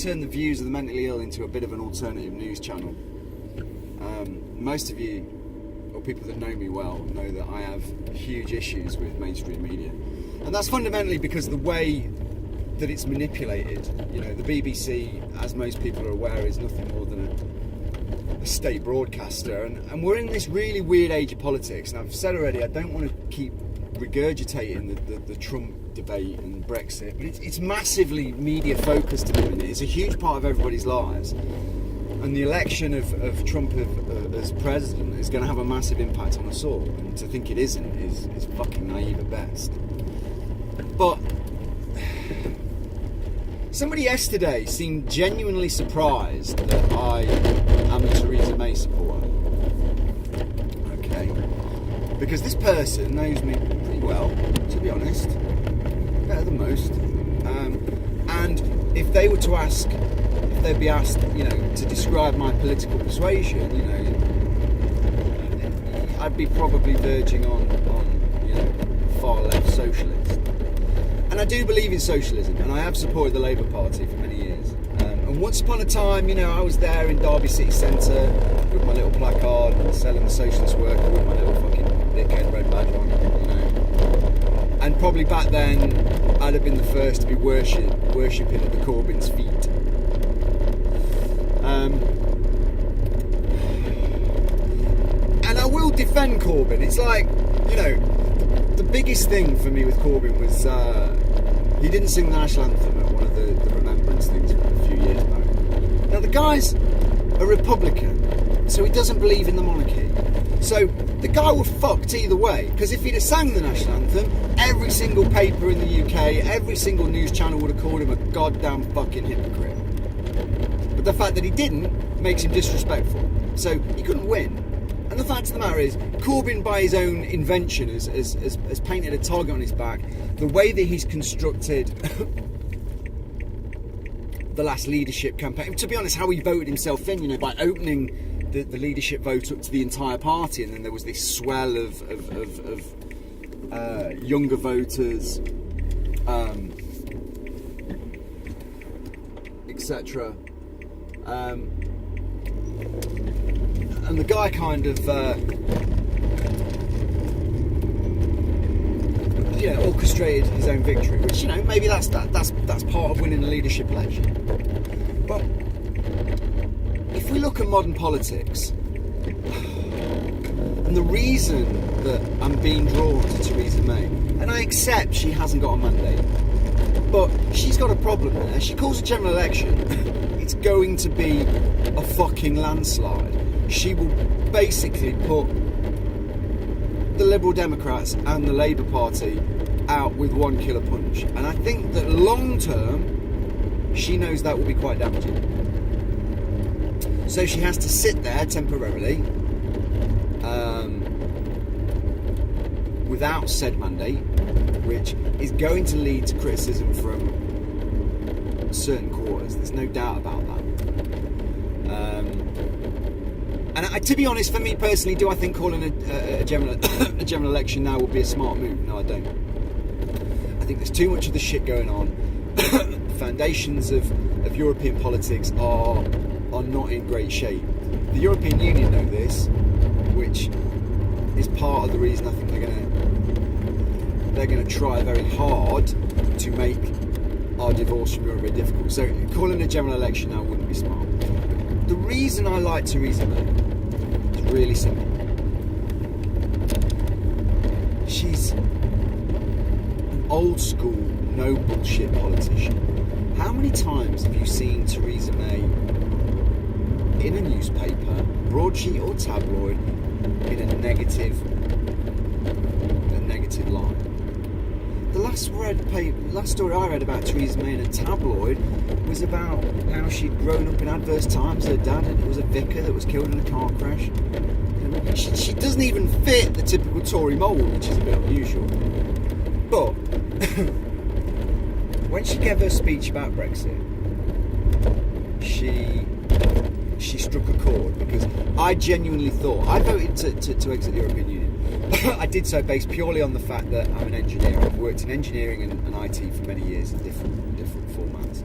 turned the views of the mentally ill into a bit of an alternative news channel. Most of you, or people that know me well, know that I have huge issues with mainstream media. And that's fundamentally because the way that it's manipulated. You know, the BBC, as most people are aware, is nothing more than a state broadcaster. And we're in this really weird age of politics. And I've said already, I don't want to keep regurgitating the Trump debate and Brexit, but it's massively media focused at the minute. It's a huge part of everybody's lives. And the election of Trump as president is going to have a massive impact on us all. And to think it isn't is fucking naive at best. But somebody yesterday seemed genuinely surprised that I am a Theresa May supporter. Okay. Because this person knows me pretty well, to be honest. Better than most. And if they were to ask, if they'd be asked, you know, to describe my political persuasion, you know, I'd be probably verging on you know, far left socialist. And I do believe in socialism, and I have supported the Labour Party for many years. And once upon a time, you know, I was there in Derby City Centre with my little placard, selling the socialist worker with my little fucking dickhead red badge on, you know. And probably back then, I'd have been the first to be worshipping at the Corbyn's feet. And I will defend Corbyn. It's like, you know, the biggest thing for me with Corbyn was he didn't sing the national anthem at one of the remembrance things a few years back. Now the guy's a Republican, so he doesn't believe in the monarchy. So the guy was fucked either way, because if he'd have sang the national anthem, every single paper in the UK, every single news channel would have called him a goddamn fucking hypocrite. But the fact that he didn't makes him disrespectful. So he couldn't win. And the fact of the matter is, Corbyn, by his own invention, has painted a target on his back. The way that he's constructed the last leadership campaign, to be honest, how he voted himself in, you know, by opening the leadership vote up to the entire party, and then there was this swell of younger voters, etc. And the guy kind of, you know, orchestrated his own victory, which, you know, maybe that's part of winning a leadership election. But if we look at modern politics, and the reason that I'm being drawn to Theresa May, and I accept she hasn't got a mandate, but she's got a problem there. She calls a general election, it's going to be a fucking landslide. She will basically put the Liberal Democrats and the Labour Party out with one killer punch. And I think that long term, she knows that will be quite damaging. So she has to sit there temporarily without said mandate, which is going to lead to criticism from certain quarters. There's no doubt about that. And to be honest, for me personally, do I think calling a general election now would be a smart move? No, I don't. I think there's too much of the shit going on. The foundations of European politics are not in great shape. The European Union know this, which is part of the reason I think they're gonna try very hard to make our divorce from Europe very difficult. So calling a general election now wouldn't be smart. The reason I like Theresa May is really simple. She's an old school, no bullshit politician. How many times have you seen Theresa May in a newspaper, broadsheet or tabloid, in a negative line? The last story I read about Theresa May in a tabloid was about how she'd grown up in adverse times. Her dad was a vicar that was killed in a car crash. She doesn't even fit the typical Tory mould, which is a bit unusual. But when she gave her speech about Brexit, she struck a chord, because I genuinely thought, I voted to exit the European Union. I did so based purely on the fact that I'm an engineer. I've worked in engineering and IT for many years in different formats,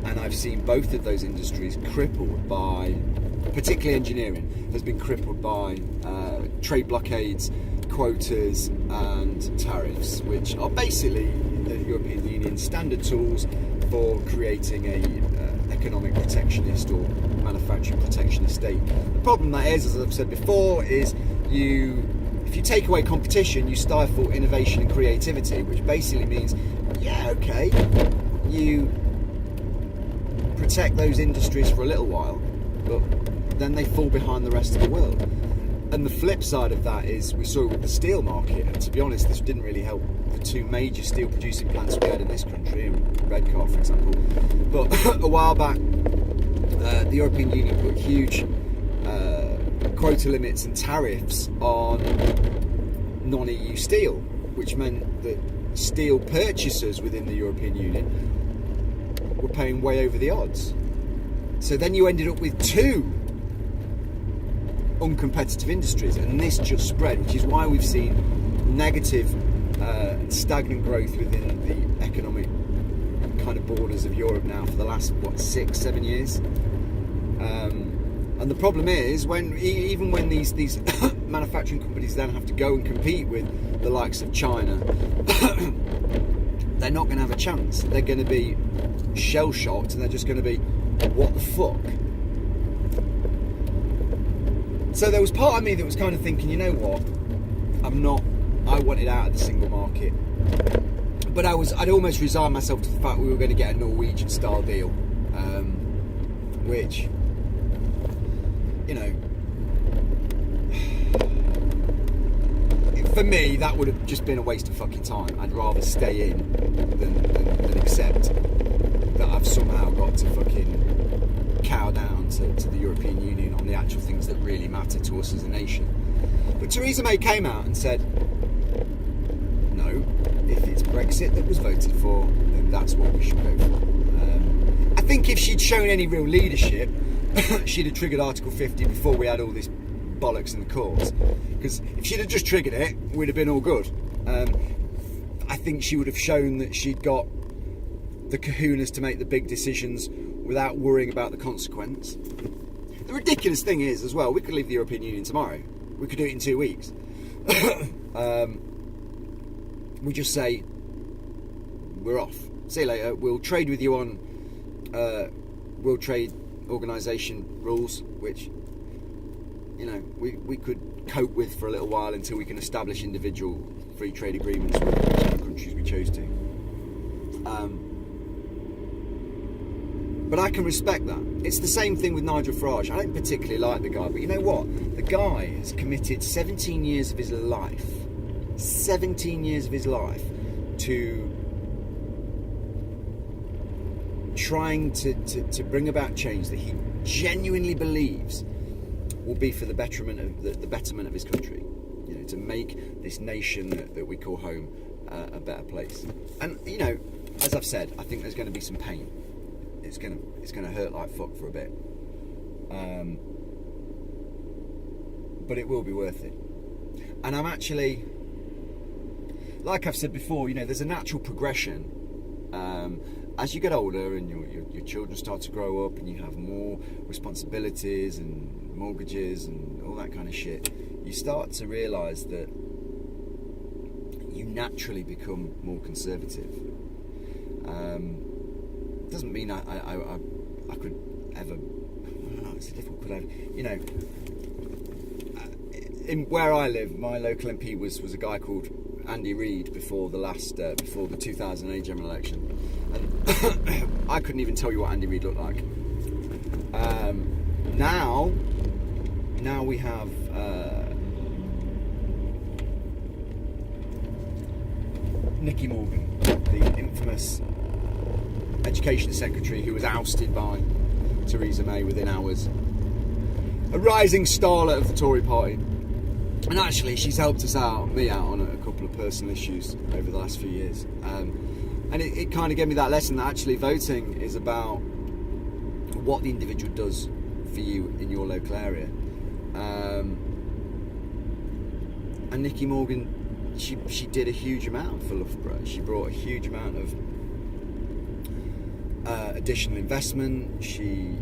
and I I've seen both of those industries crippled by, particularly engineering, has been crippled by trade blockades, quotas and tariffs, which are basically the European Union's standard tools for creating a economic protectionist or manufacturing protectionist state. The problem that is, as I've said before, is if you take away competition, you stifle innovation and creativity, which basically means, yeah, okay, you protect those industries for a little while, but then they fall behind the rest of the world. And the flip side of that is, we saw it with the steel market, and to be honest, this didn't really help the two major steel producing plants we had in this country, Redcar for example. But a while back, the European Union put huge quota limits and tariffs on non-EU steel, which meant that steel purchasers within the European Union were paying way over the odds. So then you ended up with two uncompetitive industries, and this just spread, which is why we've seen negative and stagnant growth within the economic kind of borders of Europe now for the last 6-7 years. And the problem is, even when these manufacturing companies then have to go and compete with the likes of China, they're not going to have a chance. They're going to be shell shocked, and they're just going to be, what the fuck? So there was part of me that was kind of thinking, you know what, I wanted out of the single market, but I'd almost resigned myself to the fact we were going to get a Norwegian style deal, which, you know, for me that would have just been a waste of fucking time. I'd rather stay in than accept that I've somehow got to fucking cow down to the European Union on the actual things that really matter to us as a nation. But Theresa May came out and said, no, if it's Brexit that was voted for, then that's what we should go for. I think if she'd shown any real leadership, she'd have triggered Article 50 before we had all this bollocks in the courts. Because if she'd have just triggered it, we'd have been all good. I think she would have shown that she'd got the kahunas to make the big decisions without worrying about the consequence. The ridiculous thing is, as well, we could leave the European Union tomorrow. We could do it in 2 weeks. We just say, we're off. See you later. We'll trade with you on World Trade Organization rules, which, you know, we could cope with for a little while until we can establish individual free trade agreements with whichever countries we chose to. But I can respect that. It's the same thing with Nigel Farage. I don't particularly like the guy, but you know what? The guy has committed 17 years of his life, 17 years of his life, to trying to bring about change that he genuinely believes will be for the betterment of his country. You know, to make this nation that we call home a better place. And you know, as I've said, I think there's going to be some pain. It's gonna hurt like fuck for a bit, but it will be worth it. And I'm actually, like I've said before, you know, there's a natural progression as you get older and your children start to grow up and you have more responsibilities and mortgages and all that kind of shit. You start to realise that you naturally become more conservative. Doesn't mean I could ever. I don't know, it's difficult. Could I? You know, in where I live, my local MP was a guy called Andy Reid before the 2008 general election, and I couldn't even tell you what Andy Reid looked like. Now we have Nicky Morgan, the infamous Education Secretary who was ousted by Theresa May within hours. A rising starlet of the Tory party. And actually she's helped me out on a couple of personal issues over the last few years. And it kind of gave me that lesson that actually voting is about what the individual does for you in your local area. And Nicky Morgan, she did a huge amount for Loughborough. She brought a huge amount of additional investment. She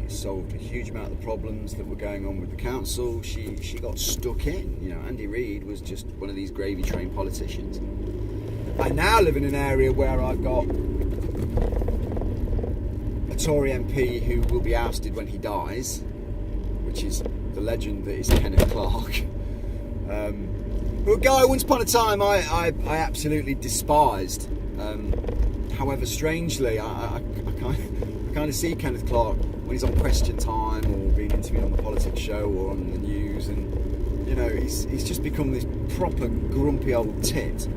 solved a huge amount of the problems that were going on with the council. She got stuck in. You know, Andy Reid was just one of these gravy train politicians. I now live in an area where I've got a Tory MP who will be ousted when he dies, which is the legend that is Kenneth Clarke. Who a guy once upon a time I absolutely despised. However, strangely, I kind of see Kenneth Clarke when he's on Question Time or being interviewed on the Politics Show or on the news, and you know, he's just become this proper grumpy old tit.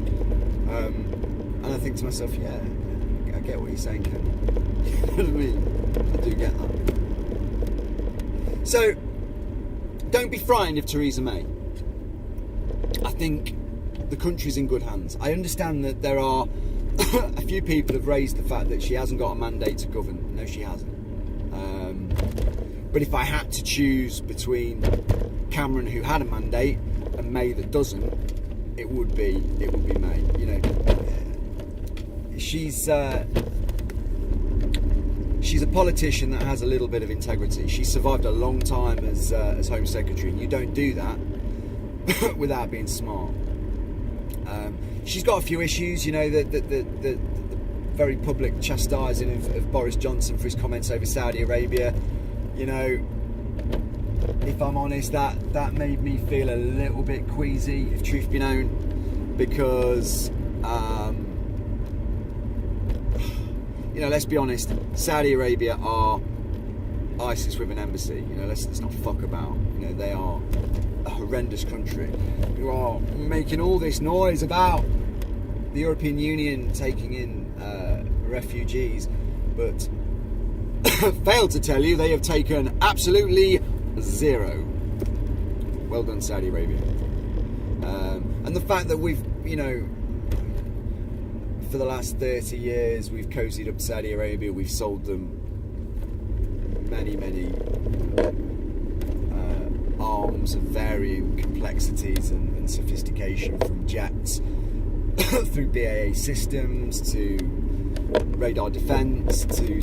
And I think to myself, yeah, I get what you're saying, Ken. You know what I mean? I do get that. So, don't be frightened of Theresa May. I think the country's in good hands. I understand that there are a few people have raised the fact that she hasn't got a mandate to govern. No, she hasn't. But if I had to choose between Cameron, who had a mandate, and May that doesn't, it would be May. You know, she's a politician that has a little bit of integrity. She survived a long time as Home Secretary, and you don't do that without being smart. She's got a few issues, you know, the very public chastising of Boris Johnson for his comments over Saudi Arabia. You know, if I'm honest, that made me feel a little bit queasy, if truth be known, because you know, let's be honest, Saudi Arabia are ISIS with an embassy. You know, let's not fuck about. You know, they are a horrendous country who are making all this noise about the European Union taking in refugees, but failed to tell you they have taken absolutely zero. Well done, Saudi Arabia. And the fact that we've, you know, for the last 30 years we've cozied up Saudi Arabia, we've sold them many arms of varying complexities and sophistication, from jets through BAE systems to radar defence to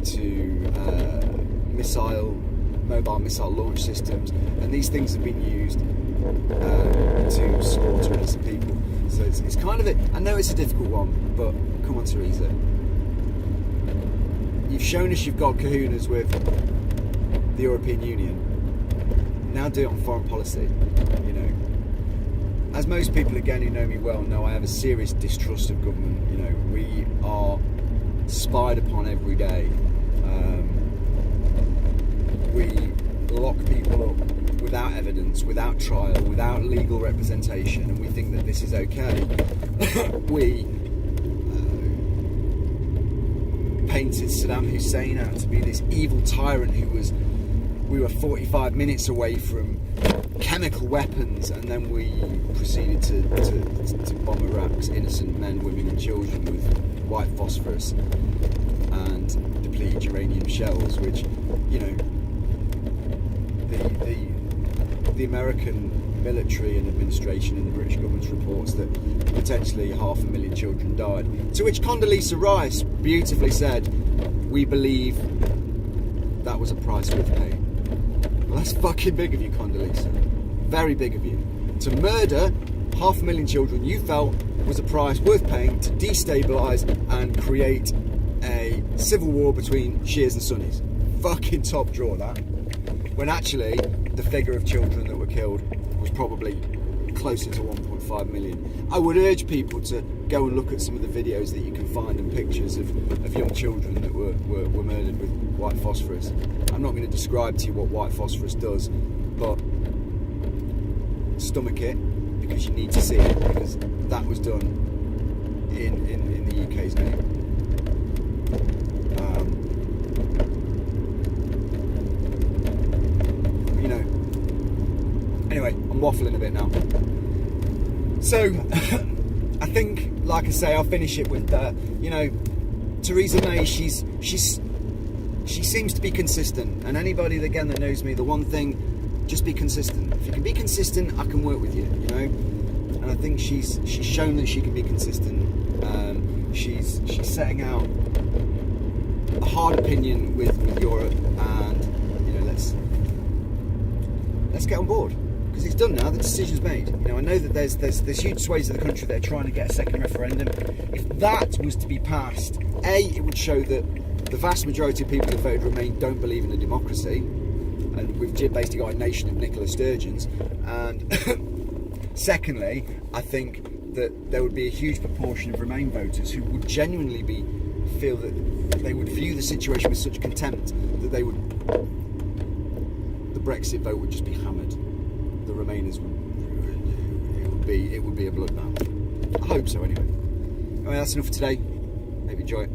mobile missile launch systems, and these things have been used to slaughter innocent people. So it's kind of I know it's a difficult one, but come on, Teresa, you've shown us you've got kahunas with the European Union. Now do it on foreign policy. You know, as most people again who know me well know, I have a serious distrust of government. You know, we are spied upon every day. We lock people up without evidence, without trial, without legal representation, and we think that this is okay. We painted Saddam Hussein out to be this evil tyrant we were 45 minutes away from chemical weapons, and then we proceeded to bomb Iraq's innocent men, women and children with white phosphorus and depleted uranium shells, which, you know, the American military and administration and the British government's reports that potentially 500,000 children died. To which Condoleezza Rice beautifully said, "We believe that was a price worth paying." Well, that's fucking big of you, Condoleezza. Very big of you. To murder 500,000 children you felt was a price worth paying to destabilise and create a civil war between Shias and Sunnis. Fucking top drawer, that. When actually the figure of children that were killed was probably closer to 1.5 million. I would urge people to go and look at some of the videos that you can find and pictures of young children that were murdered with white phosphorus. I'm not going to describe to you what white phosphorus does, but stomach it, because you need to see it, because that was done in the UK's name. You know, anyway, I'm waffling a bit now. So, I think, like I say, I'll finish it with, you know, Theresa May, she seems to be consistent, and anybody again that knows me, the one thing, just be consistent. If you can be consistent, I can work with you, you know. And I think she's shown that she can be consistent. She's setting out a hard opinion with Europe, and let's get on board, because it's done now. The decision's made. I know that there's huge swathes of the country that are trying to get a second referendum. If that was to be passed, it would show that the vast majority of people that voted Remain don't believe in a democracy, and we've basically got a nation of Nicola Sturgeons. And secondly, I think that there would be a huge proportion of Remain voters who would genuinely feel that they would view the situation with such contempt that the Brexit vote would just be hammered. The Remainers it would be a bloodbath. I hope so anyway. That's enough for today. Maybe enjoy it.